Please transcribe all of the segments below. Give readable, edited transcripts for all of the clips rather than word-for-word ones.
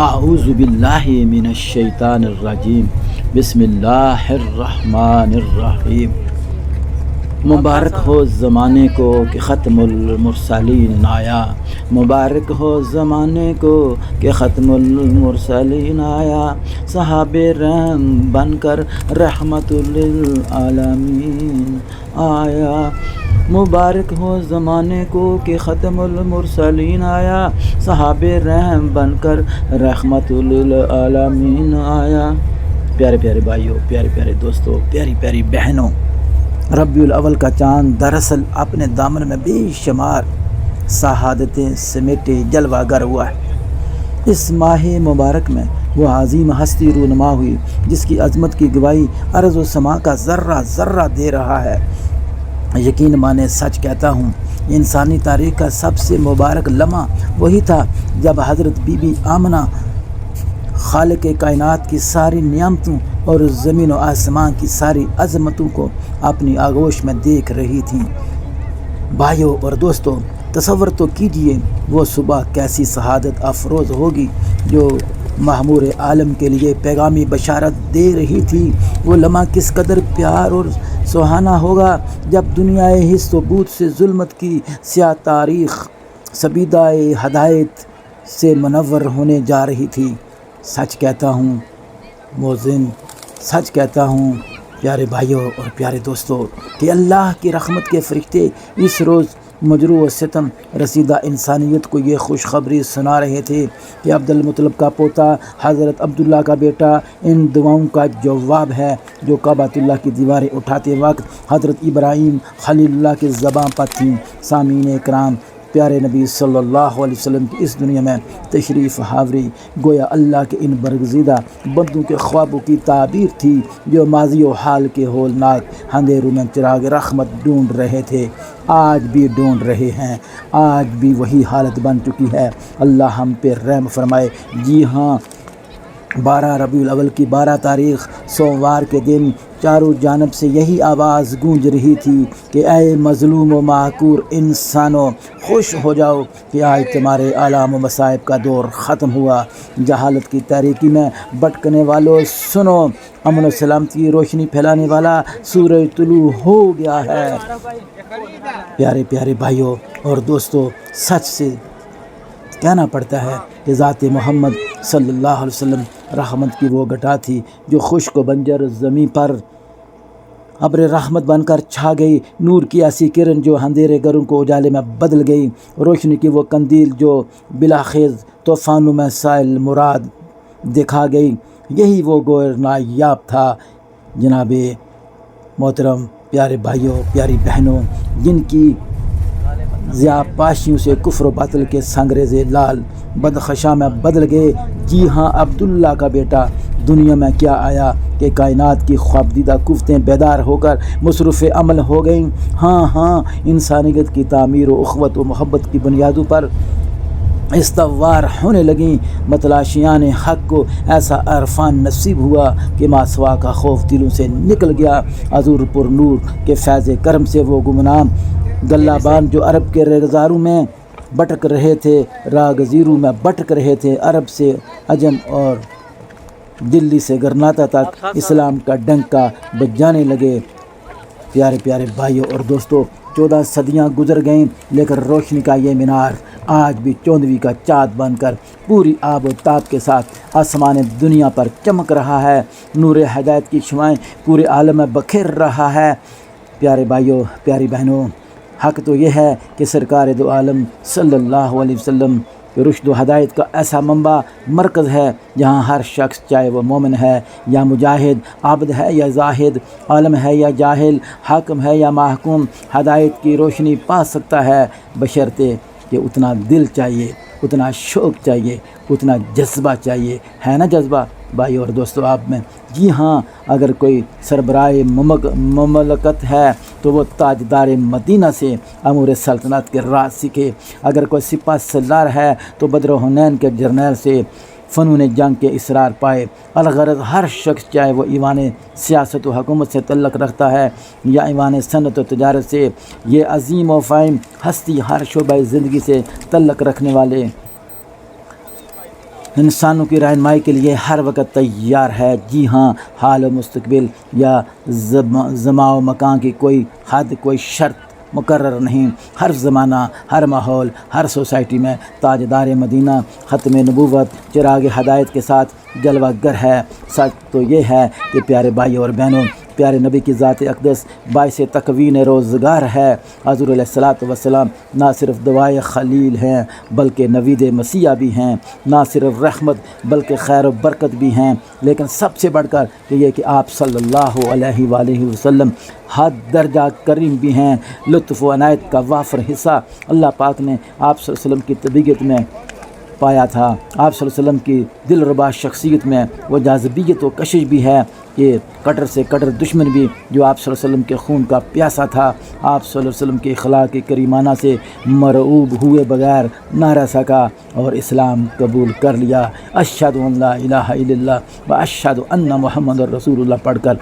اعوذ باللہ من الشیطان الرجیم بسم اللہ الرحمن الرحیم۔ مبارک ہو زمانے کو کہ ختم المرسلین آیا، مبارک ہو زمانے کو کہ ختم المرسلین آیا، صحاب رحم بن کر رحمت للعالمین آیا۔ مبارک ہو زمانے کو کہ ختم المرسلین آیا، صحاب رحم بن کر رحمت للعالمین آیا۔ پیارے پیارے بھائیوں، پیارے پیارے دوستوں، پیاری پیاری بہنوں، ربیع الاول کا چاند دراصل اپنے دامن میں بے شمار شہادتیں سمیٹے جلوہ گر ہوا ہے۔ اس ماہ مبارک میں وہ عظیم ہستی رونما ہوئی جس کی عظمت کی گواہی ارض و سما کا ذرہ ذرہ دے رہا ہے۔ یقین مانے سچ کہتا ہوں، انسانی تاریخ کا سب سے مبارک لمحہ وہی تھا جب حضرت بی بی آمنہ خالق کائنات کی ساری نعمتوں اور زمین و آسمان کی ساری عظمتوں کو اپنی آغوش میں دیکھ رہی تھیں۔ بھائیوں اور دوستوں، تصور تو کیجئے وہ صبح کیسی سعادت افروز ہوگی جو معمور عالم کے لیے پیغامی بشارت دے رہی تھی۔ وہ لمحہ کس قدر پیار اور سہانا ہوگا جب دنیائے حس و بود سے ظلمت کی سیاہ تاریخ سبیدائے ہدایت سے منور ہونے جا رہی تھی۔ سچ کہتا ہوں موزن، سچ کہتا ہوں پیارے بھائیوں اور پیارے دوستوں کہ اللہ کی رحمت کے فرشتے اس روز مجروح و ستم رسیدہ انسانیت کو یہ خوشخبری سنا رہے تھے کہ عبد المطلب کا پوتا حضرت عبداللہ کا بیٹا ان دعاؤں کا جواب ہے جو کعبۃ اللہ کی دیواریں اٹھاتے وقت حضرت ابراہیم خلیل اللہ کی زبان پر تھیں۔ سامعین اکرام، پیارے نبی صلی اللہ علیہ وسلم کی اس دنیا میں تشریف آوری گویا اللہ کے ان برگزیدہ بندوں کے خوابوں کی تعبیر تھی جو ماضی و حال کے ہولناک اندھیروں میں چراغ رحمت ڈھونڈ رہے تھے، آج بھی ڈھونڈ رہے ہیں۔ آج بھی وہی حالت بن چکی ہے۔ اللہ ہم پہ رحم فرمائے۔ جی ہاں، 12 ربیع الاول کی 12 تاریخ سوموار کے دن چاروں جانب سے یہی آواز گونج رہی تھی کہ اے مظلوم و معقور انسانوں، خوش ہو جاؤ کہ آج تمہارے آلام و مصائب کا دور ختم ہوا۔ جہالت کی تاریکی میں بھٹکنے والوں سنو، امن و سلامتی کی روشنی پھیلانے والا سورج طلوع ہو گیا ہے۔ پیارے پیارے بھائیوں اور دوستوں، سچ سے کہنا پڑتا ہے کہ ذات محمد صلی اللہ علیہ وسلم رحمت کی وہ گھٹا تھی جو خشک و بنجر زمیں پر ابر رحمت بن کر چھا گئی، نور کی ایسی کرن جو اندھیرے گھروں کو اجالے میں بدل گئی، روشنی کی وہ قندیل جو بلاخیز طوفانوں میں سائل مراد دکھا گئی۔ یہی وہ گوہر نایاب تھا جناب محترم پیارے بھائیوں، پیاری بہنوں، جن کی ضیاء پاشیوں سے کفر و باطل کے سنگریزے لال بدخشاں میں بدل گئے۔ جی ہاں، عبداللہ کا بیٹا دنیا میں کیا آیا کہ کائنات کی خوابدیدہ قوتیں بیدار ہو کر مصروف عمل ہو گئیں۔ ہاں، انسانیت کی تعمیر و اخوت و محبت کی بنیادوں پر استوار ہونے لگیں۔ متلاشیان حق کو ایسا عرفان نصیب ہوا کہ ماسوا کا خوف دلوں سے نکل گیا۔ حضور پر نور کے فیض کرم سے وہ گمنام گلابان جو عرب کے رگزاروں میں بھٹک رہے تھے، راگزیروں میں بھٹک رہے تھے، عرب سے عجم اور دلی سے گرناطہ تک اسلام کا ڈنکا بجانے لگے۔ پیارے پیارے بھائیوں اور دوستوں، 14 صدیاں گزر گئیں لیکن روشنی کا یہ مینار آج بھی 14ویں کا چاند بن کر پوری آب و تاب کے ساتھ آسمان دنیا پر چمک رہا ہے۔ نور ہدایت کی شعائیں پورے عالم میں بکھیر رہا ہے۔ پیارے بھائیوں، پیاری بہنوں، حق تو یہ ہے کہ سرکار دو عالم صلی اللہ علیہ وسلم رشد و ہدایت کا ایسا منبع مرکز ہے جہاں ہر شخص، چاہے وہ مومن ہے یا مجاہد، عابد ہے یا زاہد، عالم ہے یا جاہل، حاکم ہے یا محکوم، ہدایت کی روشنی پا سکتا ہے، بشرطے کہ اتنا دل چاہیے، اتنا شوق چاہیے، اتنا جذبہ چاہیے۔ ہے نا جذبہ بھائیو اور دوستو آپ میں؟ جی ہاں، اگر کوئی سربراہ مملکت ہے تو وہ تاجدار مدینہ سے امور سلطنت کے راز سیکھے۔ اگر کوئی سپہ سالار ہے تو بدر حنین کے جرنیل سے فنون جنگ کے اسرار پائے۔ الغرض ہر شخص، چاہے وہ ایوان سیاست و حکومت سے تعلق رکھتا ہے یا ایوان صنعت و تجارت سے، یہ عظیم و فاہم ہستی ہر شعبہ زندگی سے تعلق رکھنے والے انسانوں کی رہنمائی کے لیے ہر وقت تیار ہے۔ جی ہاں، حال و مستقبل یا زمان و مکان کی کوئی حد، کوئی شرط مقرر نہیں۔ ہر زمانہ، ہر ماحول، ہر سوسائٹی میں تاجدار مدینہ ختم نبوت چراغ ہدایت کے ساتھ جلوہ گر ہے۔ سچ تو یہ ہے کہ پیارے بھائیوں اور بہنوں، پیارے نبی کی ذات اقدس باعث تکوین روزگار ہے۔ حضور علیہ الصلوۃ والسلام نہ صرف دعائے خلیل ہیں بلکہ نوید مسیح بھی ہیں، نہ صرف رحمت بلکہ خیر و برکت بھی ہیں، لیکن سب سے بڑھ کر یہ کہ آپ صلی اللہ علیہ وآلہ وسلم حد درجہ کریم بھی ہیں۔ لطف و عنایت کا وافر حصہ اللہ پاک نے آپ صلی اللہ علیہ وسلم کی طبیعت میں پایا تھا۔ آپ صلی اللہ علیہ وسلم کی دل ربا شخصیت میں وہ جاذبیت و کشش بھی ہے کہ کٹر سے کٹر دشمن بھی جو آپ صلی اللہ علیہ وسلم کے خون کا پیاسا تھا، آپ صلی اللہ علیہ وسلم کے اخلاق کریمانہ سے مرعوب ہوئے بغیر نہ رہ سکا اور اسلام قبول کر لیا۔ اشہد ان لا الہ الا اللہ و اشہد ان محمد رسول اللہ پڑھ کر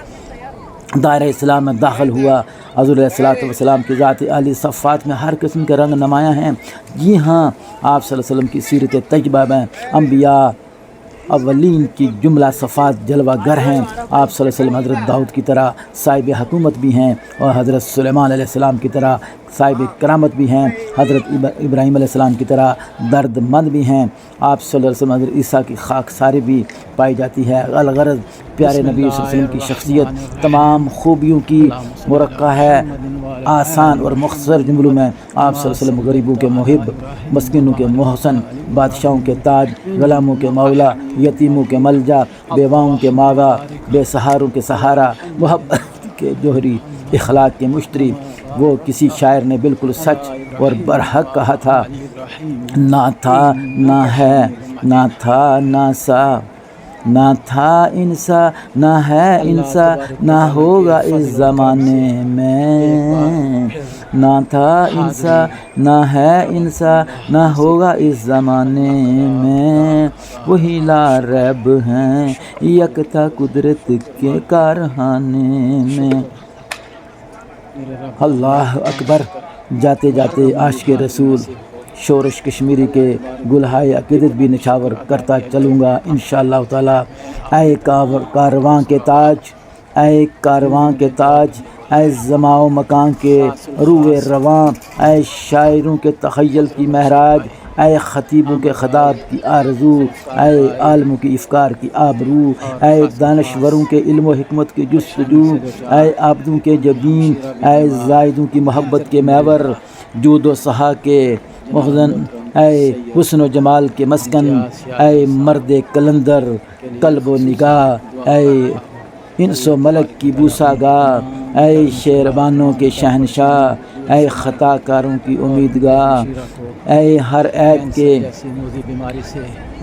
دائرہ اسلام میں داخل ہوا۔ حضور علیہ الصلوۃ والسلام کی ذات عالی صفات میں ہر قسم کے رنگ نمایاں ہیں۔ جی ہاں، آپ صلی اللہ علیہ وسلم کی سیرت طیبہ میں انبیاء اولین کی جملہ صفات جلوہ گر ہیں۔ آپ صلی اللہ علیہ وسلم حضرت داؤد کی طرح صاحب حکومت بھی ہیں اور حضرت سلیمان علیہ السلام کی طرح صاحب کرامت بھی ہیں، حضرت ابراہیم علیہ السلام کی طرح درد مند بھی ہیں۔ آپ صلی اللہ علیہ وسلم حضرت عیسیٰ کی خاک ساری بھی پائی جاتی ہے۔ الغرض پیارے نبی صلی اللہ علیہ وسلم کی شخصیت تمام خوبیوں کی مرقع ہے۔ آسان اور مختصر جملوں میں آپ صلی اللہ علیہ وسلم غریبوں کے محب، مسکینوں کے محسن، بادشاہوں کے تاج، غلاموں کے مولا، یتیموں کے ملجا، بیواؤں کے ماوا، بے سہاروں کے سہارا، محبت کے جوہری، اخلاق کے مشتری۔ وہ کسی شاعر نے بالکل سچ اور برحق کہا تھا، نہ تھا نہ ہے، نہ تھا نہ سا، نہ تھا انسا نہ ہے انسا، نہ ہوگا اس زمانے میں، نہ تھا انسا نہ ہے انسا، نہ ہوگا اس زمانے میں، وہی لا ریب ہیں یکتا قدرت کے کارخانے میں۔ اللہ اکبر۔ جاتے جاتے عاشق رسول شورش کشمیری کے گلہائے عقیدت بھی نشاور کرتا چلوں گا انشاءاللہ تعالی۔ اے کارواں کے تاج، اے کارواں کے تاج، اے زماں و مکان کے روئے رواں، اے شاعروں کے تخیل کی معراج، اے خطیبوں کے خطاب کی آرزو، اے عالموں کی افکار کی آبرو، اے دانشوروں کے علم و حکمت کی جستجو، اے عابدوں کے جبین، اے زاہدوں کی محبت کے محور، جود و سخا کے مخزن، اے حسن و جمال کے مسکن، اے مرد کلندر قلب و نگاہ، اے انس و ملک کی بوسہ گاہ، اے شیروانوں کے شہنشاہ، اے خطا کاروں کی امیدگاہ، اے ہر عیب کے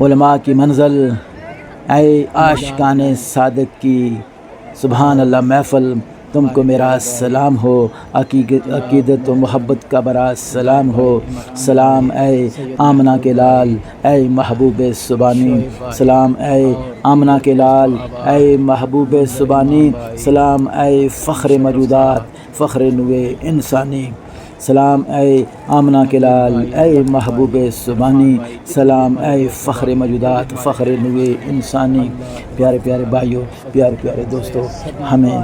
علماء کی منزل، اے عاشقان صادق کی سبحان اللہ محفل، تم کو میرا سلام ہو، عقیدت و محبت کا برا سلام ہو۔ سلام اے آمنہ کے لال، اے محبوب سبانی، سلام اے آمنہ کے لال، اے محبوب سبانی، سلام اے فخر موجودات، فخر نوع انسانی، سلام اے آمنہ کے لال، اے محبوب سبانی، سلام اے فخر موجودات، فخر نوع انسانی۔ پیارے پیارے بھائیوں، پیارے پیارے دوستوں، ہمیں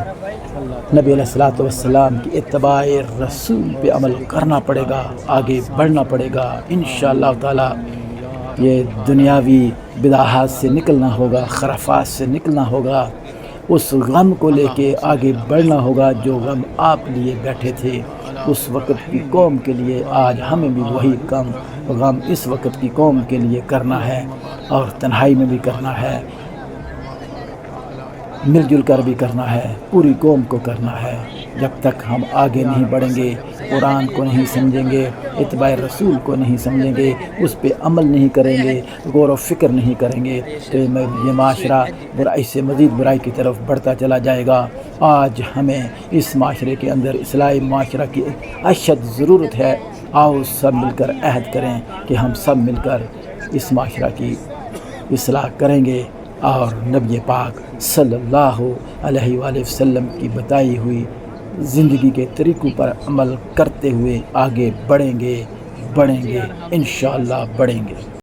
نبی علیہ الصلوۃ والسلام کی اتباع رسول پہ عمل کرنا پڑے گا، آگے بڑھنا پڑے گا انشاءاللہ تعالی۔ یہ دنیاوی بدعات سے نکلنا ہوگا، خرافات سے نکلنا ہوگا، اس غم کو لے کے آگے بڑھنا ہوگا جو غم آپ لیے بیٹھے تھے اس وقت کی قوم کے لیے۔ آج ہمیں بھی وہی غم اس وقت کی قوم کے لیے کرنا ہے اور تنہائی میں بھی کرنا ہے، مل جل کر بھی کرنا ہے، پوری قوم کو کرنا ہے۔ جب تک ہم آگے نہیں بڑھیں گے، قرآن کو نہیں سمجھیں گے، اتباع رسول کو نہیں سمجھیں گے، اس پہ عمل نہیں کریں گے، غور و فکر نہیں کریں گے تو یہ معاشرہ برائی سے مزید برائی کی طرف بڑھتا چلا جائے گا۔ آج ہمیں اس معاشرے کے اندر اصلاحی معاشرہ کی اشد ضرورت ہے۔ آؤ سب مل کر عہد کریں کہ ہم سب مل کر اس معاشرہ کی اصلاح کریں گے اور نبی پاک صلی اللہ علیہ وآلہ وسلم کی بتائی ہوئی زندگی کے طریقوں پر عمل کرتے ہوئے آگے بڑھیں گے انشاءاللہ بڑھیں گے۔